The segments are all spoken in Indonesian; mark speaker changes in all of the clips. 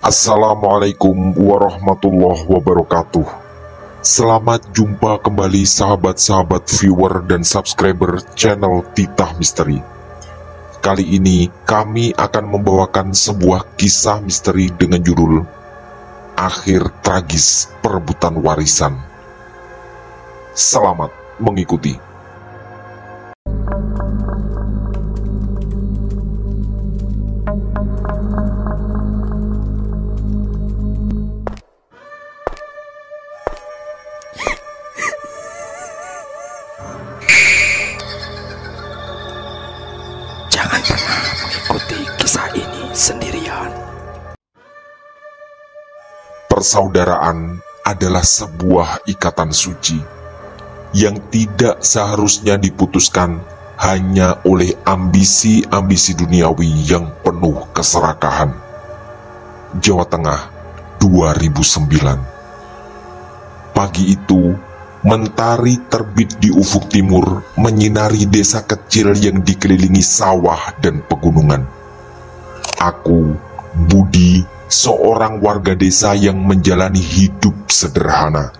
Speaker 1: Assalamualaikum warahmatullahi wabarakatuh. Selamat jumpa kembali sahabat-sahabat viewer dan subscriber channel Titah Misteri. Kali ini kami akan membawakan sebuah kisah misteri dengan judul Akhir Tragis Perebutan Warisan. Selamat mengikuti.
Speaker 2: Jangan pernah mengikuti kisah ini sendirian.
Speaker 1: Persaudaraan adalah sebuah ikatan suci yang tidak seharusnya diputuskan hanya oleh ambisi-ambisi duniawi yang penuh keserakahan. Jawa Tengah, 2009. Pagi itu, mentari terbit di ufuk timur menyinari desa kecil yang dikelilingi sawah dan pegunungan. Aku, Budi, seorang warga desa yang menjalani hidup sederhana,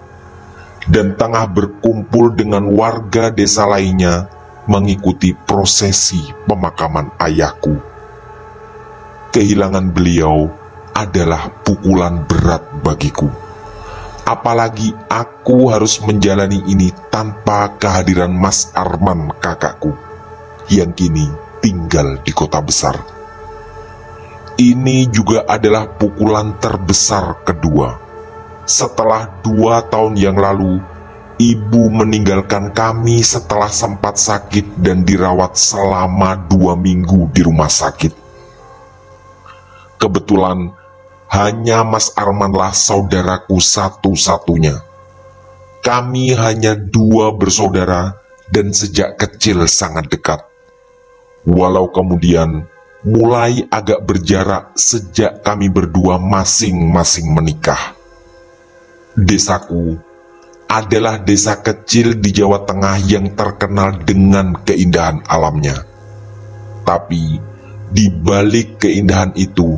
Speaker 1: dan tengah berkumpul dengan warga desa lainnya mengikuti prosesi pemakaman ayahku. Kehilangan beliau adalah pukulan berat bagiku. Apalagi aku harus menjalani ini tanpa kehadiran Mas Arman kakakku, yang kini tinggal di kota besar. Ini juga adalah pukulan terbesar kedua. Setelah 2 tahun yang lalu, ibu meninggalkan kami setelah sempat sakit dan dirawat selama 2 minggu di rumah sakit. Kebetulan, hanya Mas Armanlah saudaraku satu-satunya. Kami hanya 2 bersaudara dan sejak kecil sangat dekat. Walau kemudian mulai agak berjarak sejak kami berdua masing-masing menikah. Desaku adalah desa kecil di Jawa Tengah yang terkenal dengan keindahan alamnya. Tapi di balik keindahan itu,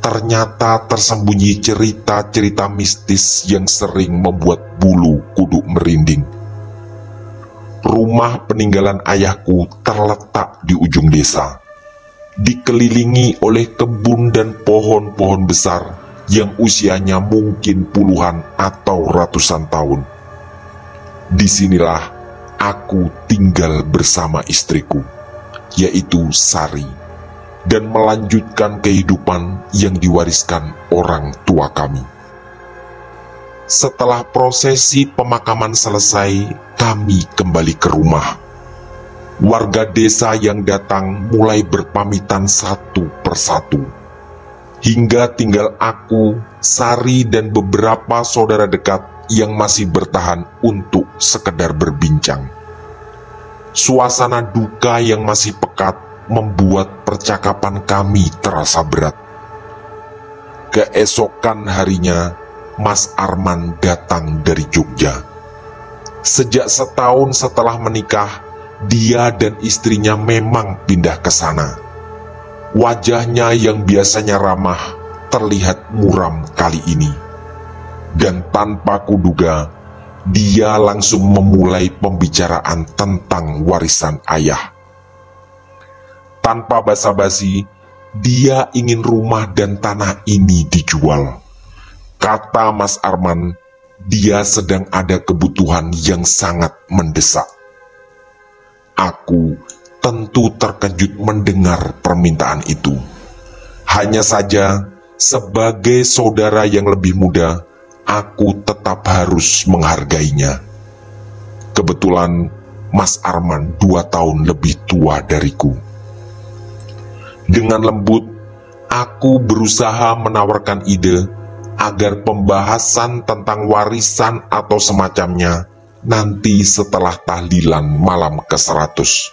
Speaker 1: ternyata tersembunyi cerita-cerita mistis yang sering membuat bulu kuduk merinding. Rumah peninggalan ayahku terletak di ujung desa, dikelilingi oleh kebun dan pohon-pohon besar yang usianya mungkin puluhan atau ratusan tahun. Disinilah aku tinggal bersama istriku, yaitu Sari, dan melanjutkan kehidupan yang diwariskan orang tua kami. Setelah prosesi pemakaman selesai, kami kembali ke rumah. Warga desa yang datang mulai berpamitan satu persatu, hingga tinggal aku, Sari, dan beberapa saudara dekat yang masih bertahan untuk sekedar berbincang. Suasana duka yang masih pekat membuat percakapan kami terasa berat. Keesokan harinya, Mas Arman datang dari Jogja. Sejak setahun setelah menikah, dia dan istrinya memang pindah ke sana. Wajahnya yang biasanya ramah terlihat muram kali ini. Dan tanpa kuduga, dia langsung memulai pembicaraan tentang warisan ayah. Tanpa basa-basi, dia ingin rumah dan tanah ini dijual. Kata Mas Arman, dia sedang ada kebutuhan yang sangat mendesak. Aku tentu terkejut mendengar permintaan itu. Hanya saja, sebagai saudara yang lebih muda, aku tetap harus menghargainya. Kebetulan, Mas Arman 2 tahun lebih tua dariku. Dengan lembut, aku berusaha menawarkan ide agar pembahasan tentang warisan atau semacamnya nanti setelah tahlilan malam ke-100.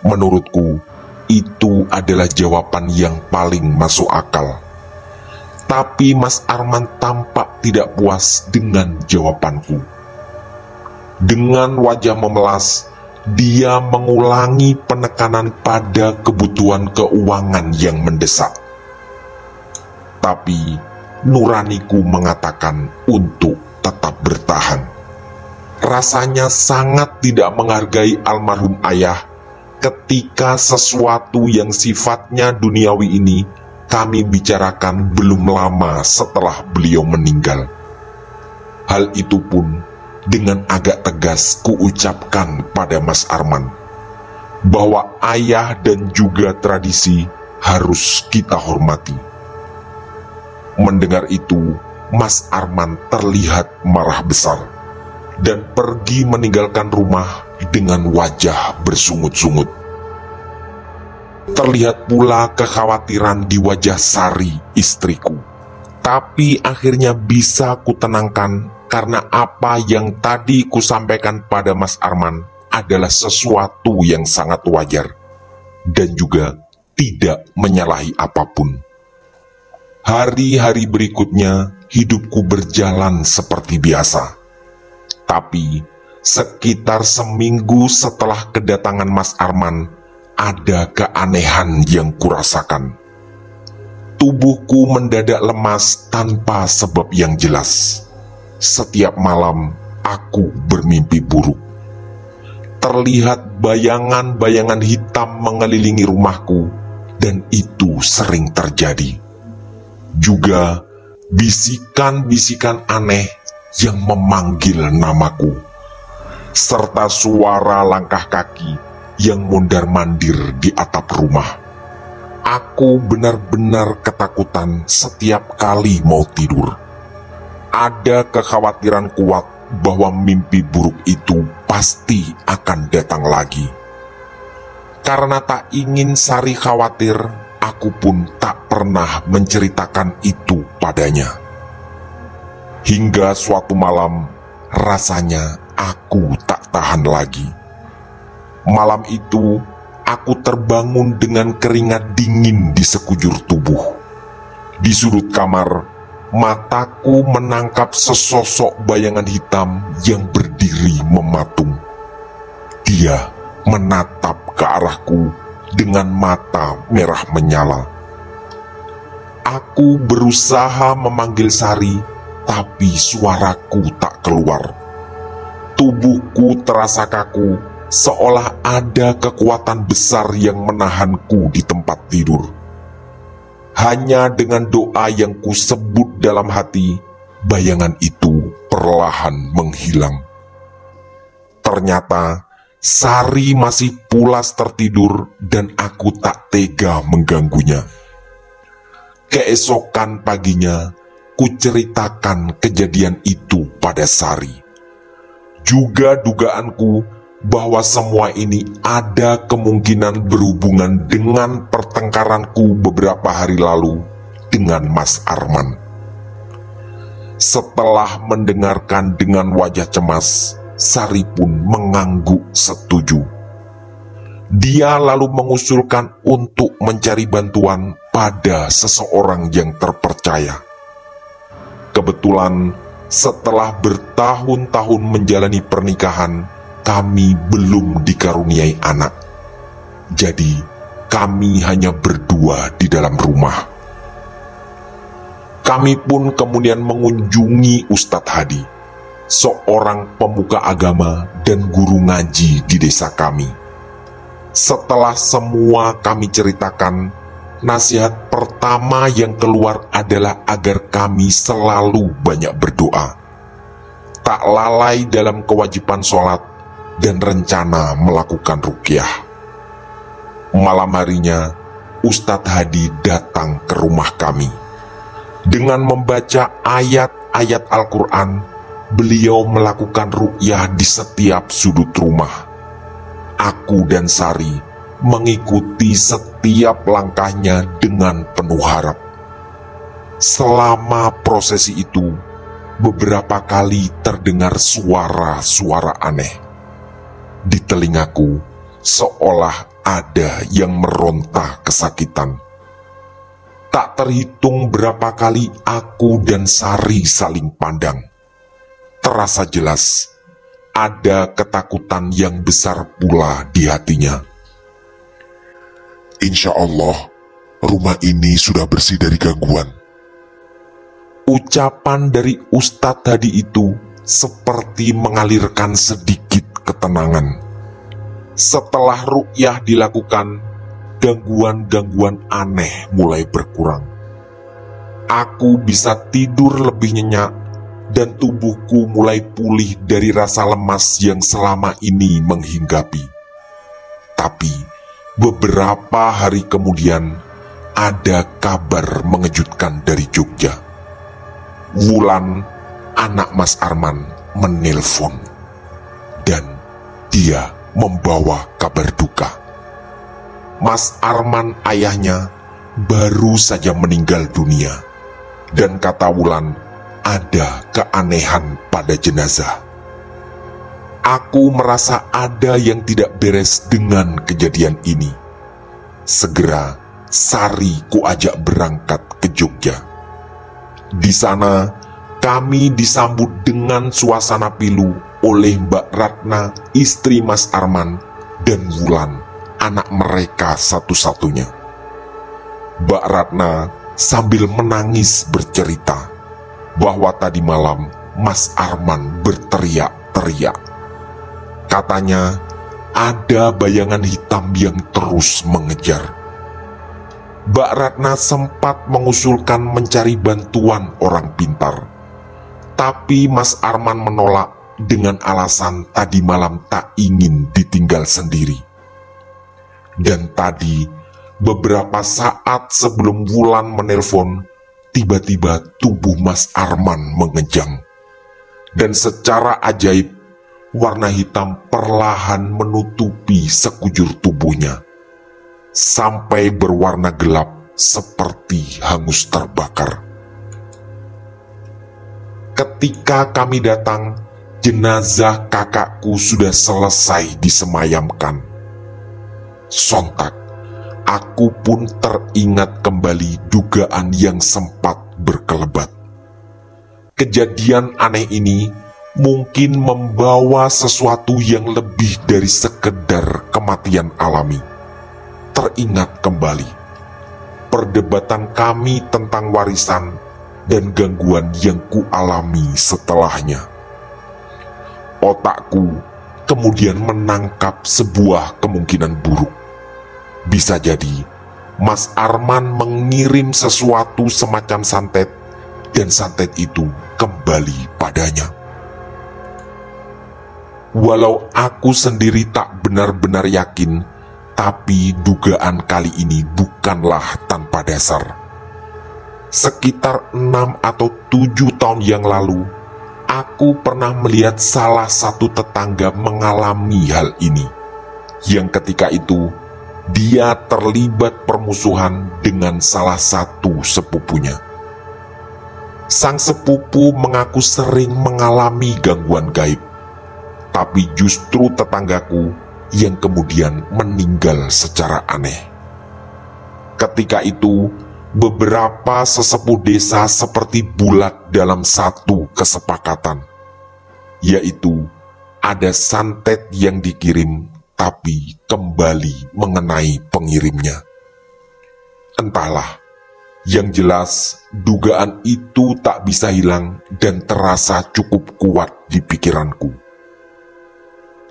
Speaker 1: Menurutku, itu adalah jawaban yang paling masuk akal. Tapi Mas Arman tampak tidak puas dengan jawabanku. Dengan wajah memelas, dia mengulangi penekanan pada kebutuhan keuangan yang mendesak. Tapi nuraniku mengatakan untuk tetap bertahan. Rasanya sangat tidak menghargai almarhum ayah ketika sesuatu yang sifatnya duniawi ini kami bicarakan belum lama setelah beliau meninggal. Hal itu pun dengan agak tegas kuucapkan pada Mas Arman bahwa ayah dan juga tradisi harus kita hormati. Mendengar itu, Mas Arman terlihat marah besar dan pergi meninggalkan rumah dengan wajah bersungut-sungut. Terlihat pula kekhawatiran di wajah Sari, istriku. Tapi akhirnya bisa kutenangkan karena apa yang tadi kusampaikan pada Mas Arman adalah sesuatu yang sangat wajar dan juga tidak menyalahi apapun. Hari-hari berikutnya hidupku berjalan seperti biasa. Tapi sekitar seminggu setelah kedatangan Mas Arman, ada keanehan yang kurasakan. Tubuhku mendadak lemas tanpa sebab yang jelas. Setiap malam aku bermimpi buruk. Terlihat bayangan-bayangan hitam mengelilingi rumahku, dan itu sering terjadi. Juga bisikan-bisikan aneh yang memanggil namaku, serta suara langkah kaki yang mondar-mandir di atap rumah. Aku benar-benar ketakutan setiap kali mau tidur. Ada kekhawatiran kuat bahwa mimpi buruk itu pasti akan datang lagi. Karena tak ingin Sari khawatir, aku pun tak pernah menceritakan itu padanya. Hingga suatu malam, rasanya aku tak tahan lagi. Malam itu, aku terbangun dengan keringat dingin di sekujur tubuh. Di sudut kamar, mataku menangkap sesosok bayangan hitam yang berdiri mematung. Dia menatap ke arahku dengan mata merah menyala. Aku berusaha memanggil Sari, tapi suaraku tak keluar. Tubuhku terasa kaku, seolah ada kekuatan besar yang menahanku di tempat tidur. Hanya dengan doa yang kusebut dalam hati, bayangan itu perlahan menghilang. Ternyata Sari masih pulas tertidur dan aku tak tega mengganggunya. Keesokan paginya, kuceritakan kejadian itu pada Sari. Juga dugaanku bahwa semua ini ada kemungkinan berhubungan dengan pertengkaranku beberapa hari lalu dengan Mas Arman. Setelah mendengarkan dengan wajah cemas, Sari pun mengangguk setuju. Dia lalu mengusulkan untuk mencari bantuan pada seseorang yang terpercaya. Kebetulan setelah bertahun-tahun menjalani pernikahan, kami belum dikaruniai anak. Jadi kami hanya berdua di dalam rumah. Kami pun kemudian mengunjungi Ustadz Hadi, seorang pemuka agama dan guru ngaji di desa kami. Setelah semua kami ceritakan, nasihat pertama yang keluar adalah agar kami selalu banyak berdoa, tak lalai dalam kewajiban sholat, dan rencana melakukan ruqyah. Malam harinya, Ustadz Hadi datang ke rumah kami. Dengan membaca ayat-ayat Al-Quran, beliau melakukan ruqyah di setiap sudut rumah. Aku dan Sari mengikuti setiap langkahnya dengan penuh harap. Selama prosesi itu, beberapa kali terdengar suara-suara aneh. Di telingaku, seolah ada yang meronta kesakitan. Tak terhitung berapa kali aku dan Sari saling pandang. Terasa jelas, ada ketakutan yang besar pula di hatinya.
Speaker 3: Insya Allah, rumah ini sudah bersih dari gangguan.
Speaker 1: Ucapan dari Ustadz Hadi itu seperti mengalirkan sedikit ketenangan. Setelah ruqyah dilakukan, gangguan-gangguan aneh mulai berkurang. Aku bisa tidur lebih nyenyak dan tubuhku mulai pulih dari rasa lemas yang selama ini menghinggapi. Tapi beberapa hari kemudian ada kabar mengejutkan dari Jogja. Wulan, anak Mas Arman, menelpon dan dia membawa kabar duka. Mas Arman, ayahnya, baru saja meninggal dunia. Dan kata Wulan, ada keanehan pada jenazah. Aku merasa ada yang tidak beres dengan kejadian ini. Segera Sari kuajak berangkat ke Jogja. Di sana kami disambut dengan suasana pilu oleh Mbak Ratna, istri Mas Arman, dan Wulan, anak mereka satu-satunya. Mbak Ratna sambil menangis bercerita bahwa tadi malam Mas Arman berteriak-teriak. Katanya ada bayangan hitam yang terus mengejar. Mbak Ratna sempat mengusulkan mencari bantuan orang pintar, tapi Mas Arman menolak dengan alasan tadi malam tak ingin ditinggal sendiri. Dan tadi, beberapa saat sebelum Wulan menelpon, tiba-tiba tubuh Mas Arman mengejang. Dan secara ajaib, warna hitam perlahan menutupi sekujur tubuhnya, sampai berwarna gelap seperti hangus terbakar. Ketika kami datang, jenazah kakakku sudah selesai disemayamkan. Sontak, aku pun teringat kembali dugaan yang sempat berkelebat. Kejadian aneh ini mungkin membawa sesuatu yang lebih dari sekedar kematian alami. Teringat kembali perdebatan kami tentang warisan dan gangguan yang kualami setelahnya. Otakku kemudian menangkap sebuah kemungkinan buruk. Bisa jadi Mas Arman mengirim sesuatu semacam santet, dan santet itu kembali padanya. Walau aku sendiri tak benar-benar yakin, tapi dugaan kali ini bukanlah tanpa dasar. Sekitar 6 atau 7 tahun yang lalu, aku pernah melihat salah satu tetangga mengalami hal ini, yang ketika itu dia terlibat permusuhan dengan salah satu sepupunya. Sang sepupu mengaku sering mengalami gangguan gaib, tapi justru tetanggaku yang kemudian meninggal secara aneh. Ketika itu, beberapa sesepuh desa seperti bulat dalam satu kesepakatan, yaitu ada santet yang dikirim tapi kembali mengenai pengirimnya. Entahlah, yang jelas dugaan itu tak bisa hilang dan terasa cukup kuat di pikiranku.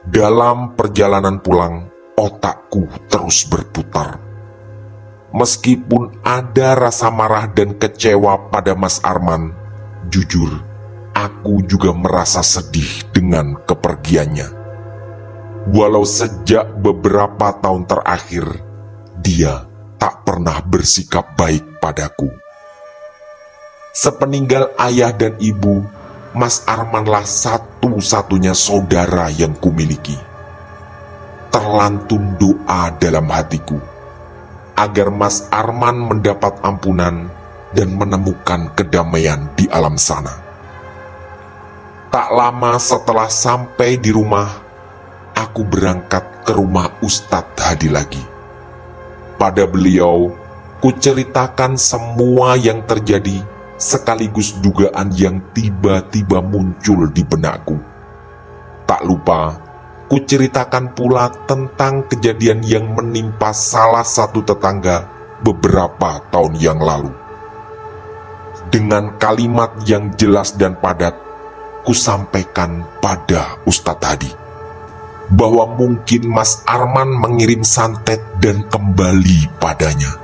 Speaker 1: Dalam perjalanan pulang, otakku terus berputar. Meskipun ada rasa marah dan kecewa pada Mas Arman, jujur, aku juga merasa sedih dengan kepergiannya. Walau sejak beberapa tahun terakhir, dia tak pernah bersikap baik padaku. Sepeninggal ayah dan ibu, Mas Armanlah satu-satunya saudara yang kumiliki. Terlantun doa dalam hatiku agar Mas Arman mendapat ampunan dan menemukan kedamaian di alam sana. Tak lama setelah sampai di rumah, aku berangkat ke rumah Ustadz Hadi lagi. Pada beliau, kuceritakan semua yang terjadi sekaligus dugaan yang tiba-tiba muncul di benakku. Tak lupa, kuceritakan pula tentang kejadian yang menimpa salah satu tetangga beberapa tahun yang lalu. dengan kalimat yang jelas dan padat, kusampaikan pada Ustadz Hadi bahwa mungkin Mas Arman mengirim santet dan kembali padanya,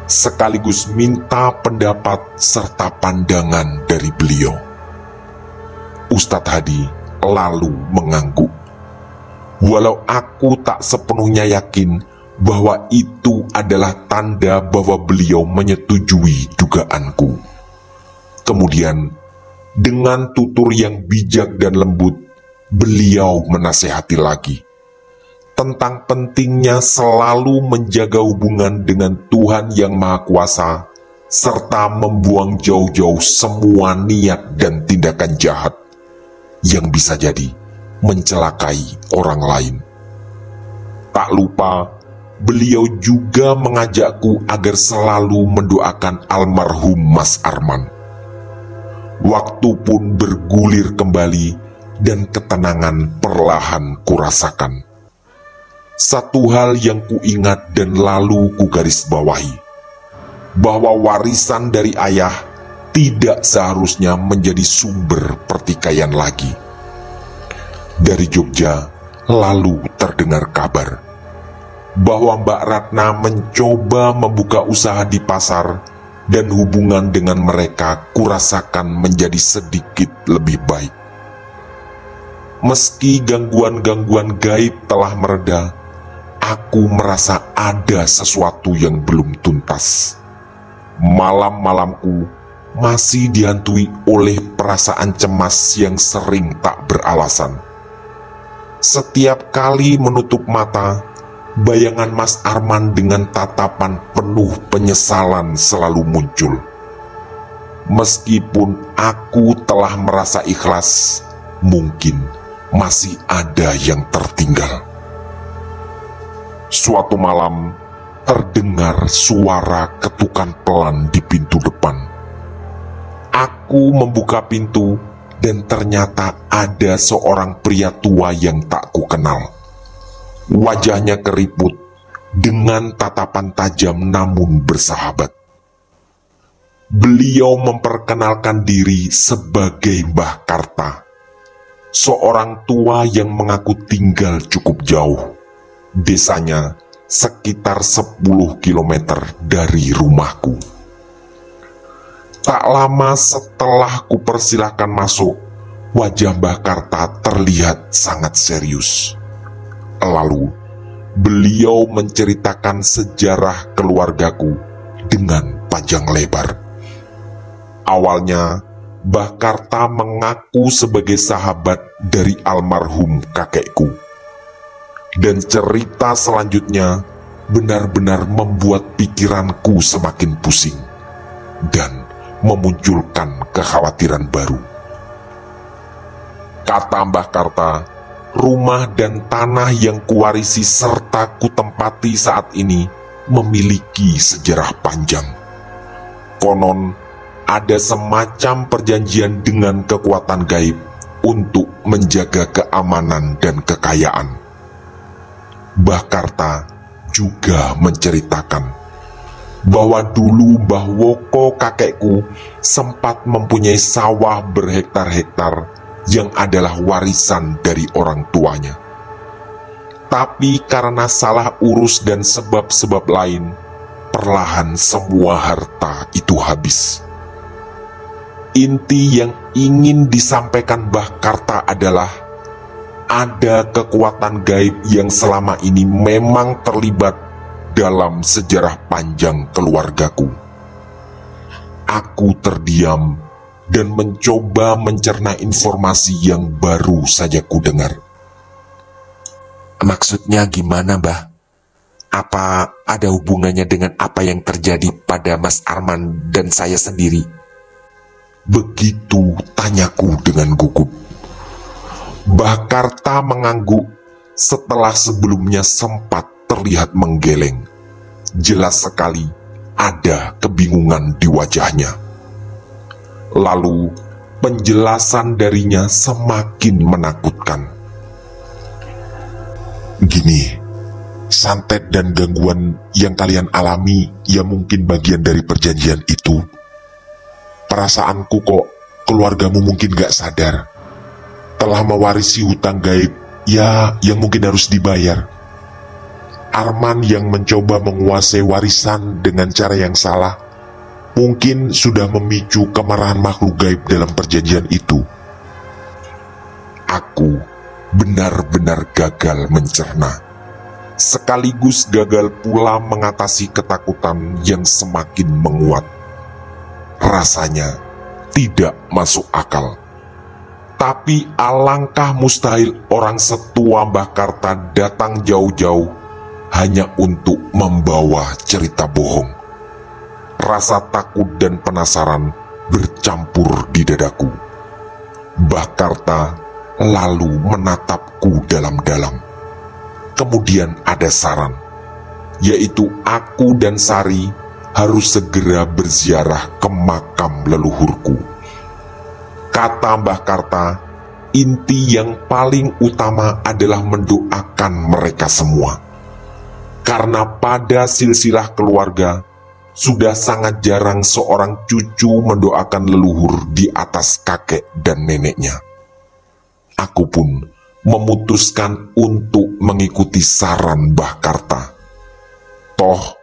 Speaker 1: sekaligus minta pendapat serta pandangan dari beliau. Ustadz Hadi lalu mengangguk. Walau aku tak sepenuhnya yakin bahwa itu adalah tanda bahwa beliau menyetujui dugaanku. Kemudian, dengan tutur yang bijak dan lembut, beliau menasihati lagi tentang pentingnya selalu menjaga hubungan dengan Tuhan Yang Maha Kuasa, serta membuang jauh-jauh semua niat dan tindakan jahat yang bisa jadi mencelakai orang lain. Tak lupa, beliau juga mengajakku agar selalu mendoakan almarhum Mas Arman. Waktu pun bergulir kembali dan ketenangan perlahan kurasakan. Satu hal yang kuingat dan lalu kugarisbawahi, bahwa warisan dari ayah tidak seharusnya menjadi sumber pertikaian lagi. Dari Jogja lalu terdengar kabar bahwa Mbak Ratna mencoba membuka usaha di pasar, dan hubungan dengan mereka kurasakan menjadi sedikit lebih baik. Meski gangguan-gangguan gaib telah mereda, aku merasa ada sesuatu yang belum tuntas. Malam-malamku masih dihantui oleh perasaan cemas yang sering tak beralasan. Setiap kali menutup mata, bayangan Mas Arman dengan tatapan penuh penyesalan selalu muncul. Meskipun aku telah merasa ikhlas, mungkin masih ada yang tertinggal. Suatu malam, terdengar suara ketukan pelan di pintu depan. Aku membuka pintu, dan ternyata ada seorang pria tua yang tak kukenal. Wajahnya keriput, dengan tatapan tajam namun bersahabat. Beliau memperkenalkan diri sebagai Mbah Karta, seorang tua yang mengaku tinggal cukup jauh. Desanya sekitar 10 km dari rumahku. Tak lama setelah kupersilahkan masuk, wajah Mbah Karta terlihat sangat serius. Lalu, beliau menceritakan sejarah keluargaku dengan panjang lebar. Awalnya, Mbah Karta mengaku sebagai sahabat dari almarhum kakekku. Dan cerita selanjutnya benar-benar membuat pikiranku semakin pusing dan memunculkan kekhawatiran baru. Kata Mbah Karta, rumah dan tanah yang kuwarisi serta kutempati saat ini memiliki sejarah panjang. Konon, ada semacam perjanjian dengan kekuatan gaib untuk menjaga keamanan dan kekayaan. Mbah Karta juga menceritakan bahwa dulu Mbah Woko kakekku sempat mempunyai sawah berhektar-hektar yang adalah warisan dari orang tuanya. Tapi karena salah urus dan sebab-sebab lain, perlahan semua harta itu habis. Inti yang ingin disampaikan Mbah Karta adalah ada kekuatan gaib yang selama ini memang terlibat dalam sejarah panjang keluargaku. Aku terdiam dan mencoba mencerna informasi yang baru saja kudengar.
Speaker 2: Maksudnya gimana, Mbah? Apa ada hubungannya dengan apa yang terjadi pada Mas Arman dan saya sendiri?
Speaker 1: Begitu tanyaku dengan gugup. Mbah Karta mengangguk setelah sebelumnya sempat terlihat menggeleng. Jelas sekali ada kebingungan di wajahnya. Lalu penjelasan darinya semakin menakutkan. Gini, santet dan gangguan yang kalian alami ya mungkin bagian dari perjanjian itu. perasaanku kok keluargamu mungkin gak sadar. Telah mewarisi hutang gaib, ya yang mungkin harus dibayar. Arman yang mencoba menguasai warisan dengan cara yang salah, mungkin sudah memicu kemarahan makhluk gaib dalam perjanjian itu. Aku benar-benar gagal mencerna, sekaligus gagal pula mengatasi ketakutan yang semakin menguat. Rasanya tidak masuk akal. Tapi alangkah mustahil orang setua Mbah Karta datang jauh-jauh hanya untuk membawa cerita bohong. Rasa takut dan penasaran bercampur di dadaku. Mbah Karta lalu menatapku dalam-dalam. Kemudian ada saran, yaitu aku dan Sari harus segera berziarah ke makam leluhurku. Kata Mbah Karta, inti yang paling utama adalah mendoakan mereka semua. Karena pada silsilah keluarga, sudah sangat jarang seorang cucu mendoakan leluhur di atas kakek dan neneknya. Aku pun memutuskan untuk mengikuti saran Mbah Karta. Toh,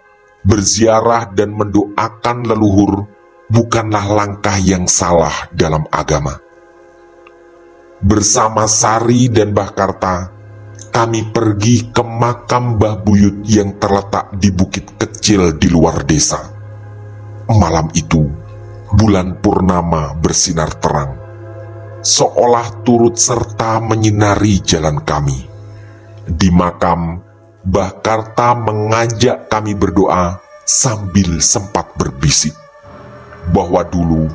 Speaker 1: berziarah dan mendoakan leluhur bukanlah langkah yang salah dalam agama. Bersama Sari dan Mbah Karta, kami pergi ke makam Mbah Buyut yang terletak di bukit kecil di luar desa. Malam itu, bulan purnama bersinar terang, seolah turut serta menyinari jalan kami. Di makam, Mbah Karta mengajak kami berdoa sambil sempat berbisik bahwa dulu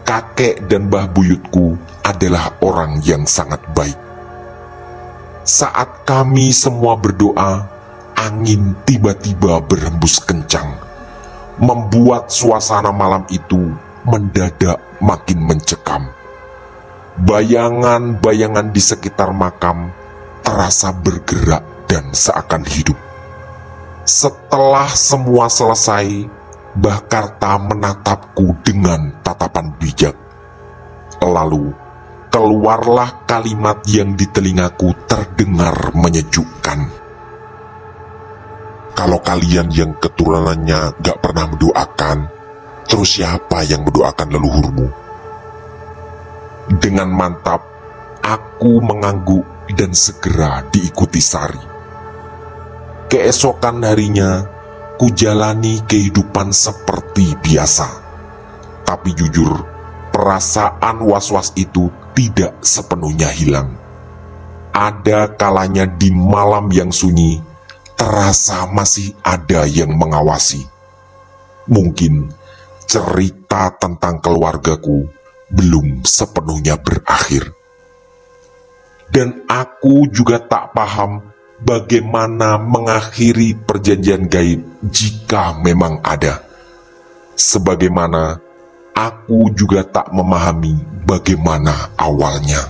Speaker 1: kakek dan Mbah Buyutku adalah orang yang sangat baik. Saat kami semua berdoa, angin tiba-tiba berhembus kencang, membuat suasana malam itu mendadak makin mencekam. Bayangan-bayangan di sekitar makam terasa bergerak dan seakan hidup. Setelah semua selesai, Mbah Karta menatapku dengan tatapan bijak. Lalu, keluarlah kalimat yang di telingaku terdengar menyejukkan. Kalau kalian yang keturunannya gak pernah mendoakan, terus siapa yang mendoakan leluhurmu? Dengan mantap, aku mengangguk dan segera diikuti Sari. Keesokan harinya, ku jalani kehidupan seperti biasa. Tapi jujur, perasaan was-was itu tidak sepenuhnya hilang. Ada kalanya di malam yang sunyi, terasa masih ada yang mengawasi. Mungkin cerita tentang keluargaku belum sepenuhnya berakhir. Dan aku juga tak paham bagaimana mengakhiri perjanjian gaib jika memang ada. Sebagaimana aku juga tak memahami bagaimana awalnya.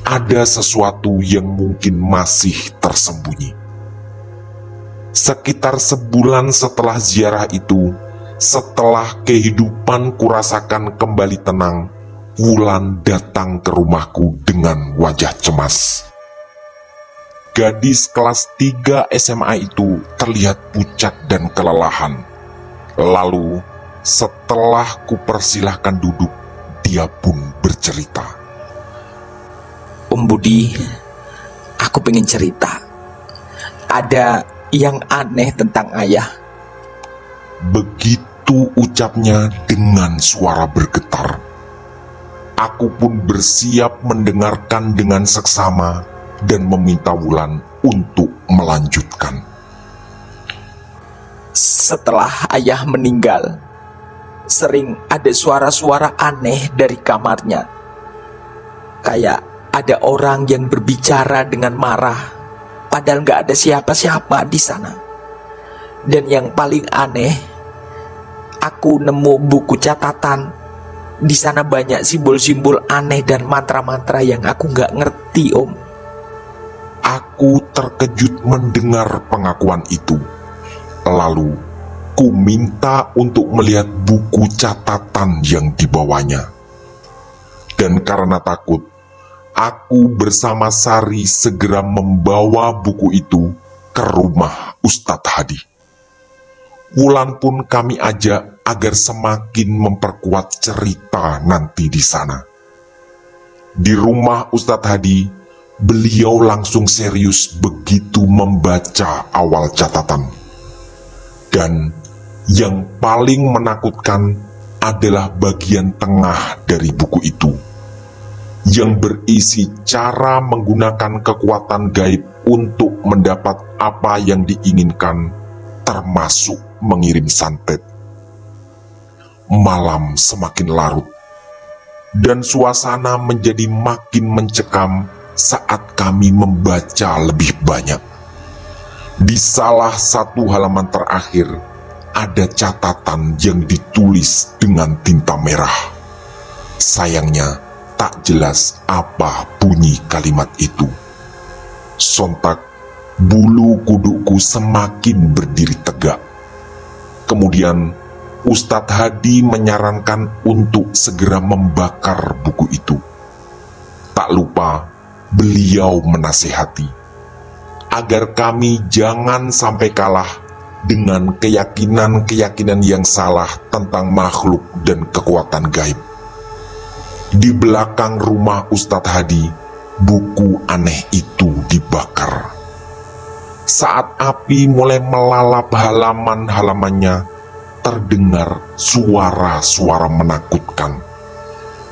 Speaker 1: Ada sesuatu yang mungkin masih tersembunyi. Sekitar sebulan setelah ziarah itu, setelah kehidupan kurasakan kembali tenang, Wulan datang ke rumahku dengan wajah cemas. Gadis kelas 3 SMA itu terlihat pucat dan kelelahan. Lalu, setelah kupersilahkan duduk, dia pun bercerita.
Speaker 3: Om Budi, aku pengen cerita. Ada yang aneh tentang ayah.
Speaker 1: Begitu ucapnya dengan suara bergetar. Aku pun bersiap mendengarkan dengan seksama dan meminta Wulan untuk melanjutkan.
Speaker 3: Setelah ayah meninggal, sering ada suara-suara aneh dari kamarnya. Kayak ada orang yang berbicara dengan marah, padahal gak ada siapa-siapa di sana. Dan yang paling aneh, aku nemu buku catatan. Di sana banyak simbol-simbol aneh dan mantra-mantra yang aku gak ngerti, Om.
Speaker 1: Aku terkejut mendengar pengakuan itu. Lalu, Ku minta untuk melihat buku catatan yang dibawanya. Dan karena takut, aku bersama Sari segera membawa buku itu ke rumah Ustadz Hadi. Wulan pun kami ajak agar semakin memperkuat cerita nanti di sana. Di rumah Ustadz Hadi, beliau langsung serius begitu membaca awal catatan. Dan yang paling menakutkan adalah bagian tengah dari buku itu, yang berisi cara menggunakan kekuatan gaib untuk mendapat apa yang diinginkan, termasuk mengirim santet. Malam semakin larut, dan suasana menjadi makin mencekam saat kami membaca lebih banyak. Di salah satu halaman terakhir, ada catatan yang ditulis dengan tinta merah. Sayangnya, tak jelas apa bunyi kalimat itu. Sontak, bulu kudukku semakin berdiri tegak. Kemudian, Ustadz Hadi menyarankan untuk segera membakar buku itu. Tak lupa, beliau menasihati agar kami jangan sampai kalah dengan keyakinan-keyakinan yang salah tentang makhluk dan kekuatan gaib. Di belakang rumah Ustadz Hadi, buku aneh itu dibakar. Saat api mulai melalap halaman-halamannya, terdengar suara-suara menakutkan,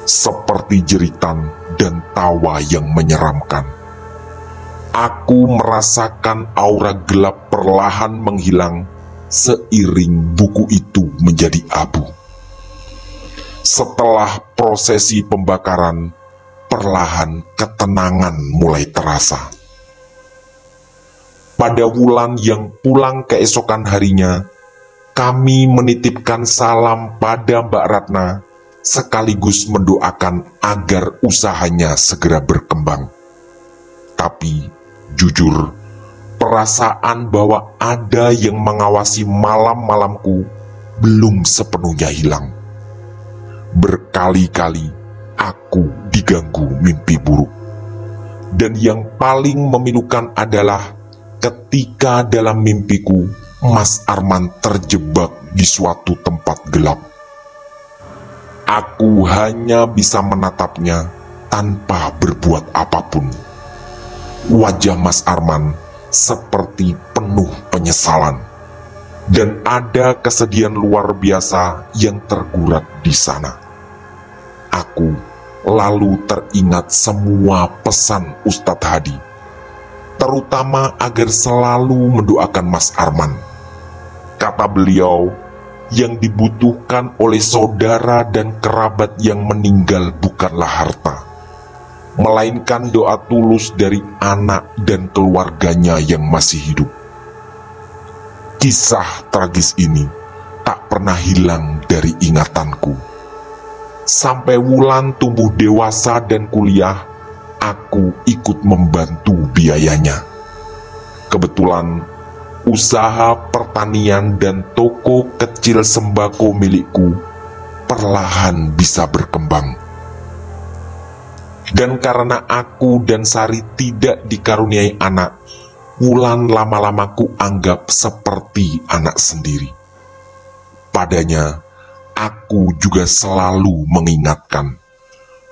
Speaker 1: seperti jeritan dan tawa yang menyeramkan. Aku merasakan aura gelap perlahan menghilang seiring buku itu menjadi abu. Setelah prosesi pembakaran, perlahan ketenangan mulai terasa. Pada Wulan yang pulang keesokan harinya, kami menitipkan salam pada Mbak Ratna, sekaligus mendoakan agar usahanya segera berkembang. Tapi, jujur, perasaan bahwa ada yang mengawasi malam-malamku belum sepenuhnya hilang. Berkali-kali aku diganggu mimpi buruk. Dan yang paling memilukan adalah ketika dalam mimpiku Mas Arman terjebak di suatu tempat gelap. Aku hanya bisa menatapnya tanpa berbuat apapun. Wajah Mas Arman seperti penuh penyesalan, dan ada kesedihan luar biasa yang tergurat di sana. Aku lalu teringat semua pesan Ustadz Hadi, terutama agar selalu mendoakan Mas Arman. Kata beliau, yang dibutuhkan oleh saudara dan kerabat yang meninggal bukanlah harta, melainkan doa tulus dari anak dan keluarganya yang masih hidup. Kisah tragis ini tak pernah hilang dari ingatanku. Sampai Wulan tumbuh dewasa dan kuliah, aku ikut membantu biayanya. Kebetulan, usaha pertanian dan toko kecil sembako milikku perlahan bisa berkembang. Dan karena aku dan Sari tidak dikaruniai anak, Wulan lama-lama ku anggap seperti anak sendiri. Padanya, aku juga selalu mengingatkan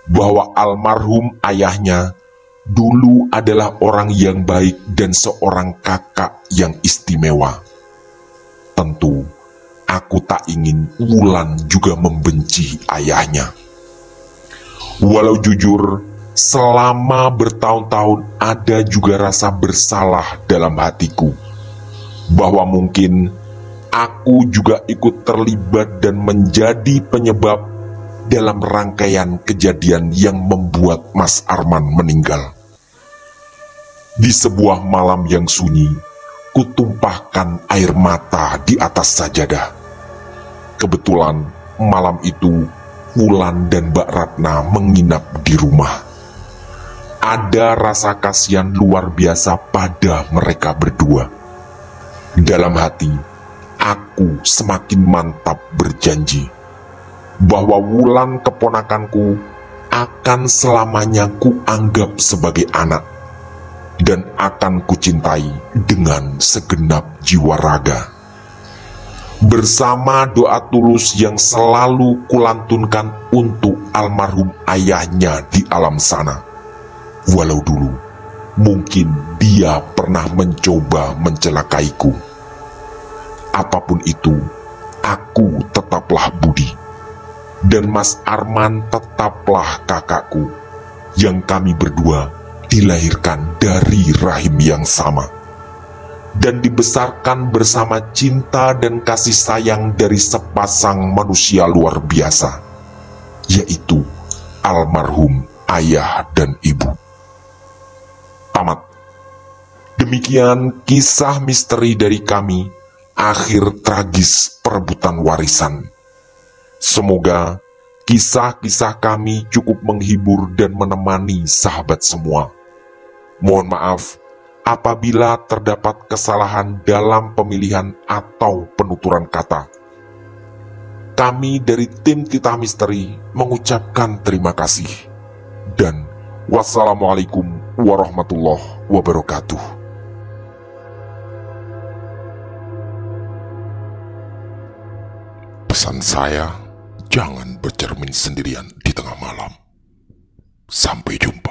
Speaker 1: bahwa almarhum ayahnya dulu adalah orang yang baik dan seorang kakak yang istimewa. Tentu, aku tak ingin Wulan juga membenci ayahnya. Walau jujur, selama bertahun-tahun ada juga rasa bersalah dalam hatiku, bahwa mungkin aku juga ikut terlibat dan menjadi penyebab dalam rangkaian kejadian yang membuat Mas Arman meninggal. Di sebuah malam yang sunyi, kutumpahkan air mata di atas sajadah. Kebetulan malam itu Wulan dan Mbak Ratna menginap di rumah. Ada rasa kasihan luar biasa pada mereka berdua. Dalam hati, aku semakin mantap berjanji bahwa Wulan keponakanku akan selamanya kuanggap sebagai anak dan akan kucintai dengan segenap jiwa raga. Bersama doa tulus yang selalu kulantunkan untuk almarhum ayahnya di alam sana. Walau dulu mungkin dia pernah mencoba mencelakaiku. Apapun itu, aku tetaplah budi. Dan Mas Arman tetaplah kakakku, yang kami berdua dilahirkan dari rahim yang sama dan dibesarkan bersama cinta dan kasih sayang dari sepasang manusia luar biasa, yaitu almarhum ayah dan ibu. Tamat. Demikian kisah misteri dari kami, akhir tragis perebutan warisan. Semoga kisah-kisah kami cukup menghibur dan menemani sahabat semua. Mohon maaf apabila terdapat kesalahan dalam pemilihan atau penuturan kata. Kami dari tim Titah Misteri mengucapkan terima kasih. Dan wassalamualaikum warahmatullahi wabarakatuh.
Speaker 4: Pesan saya, jangan bercermin sendirian di tengah malam. Sampai jumpa.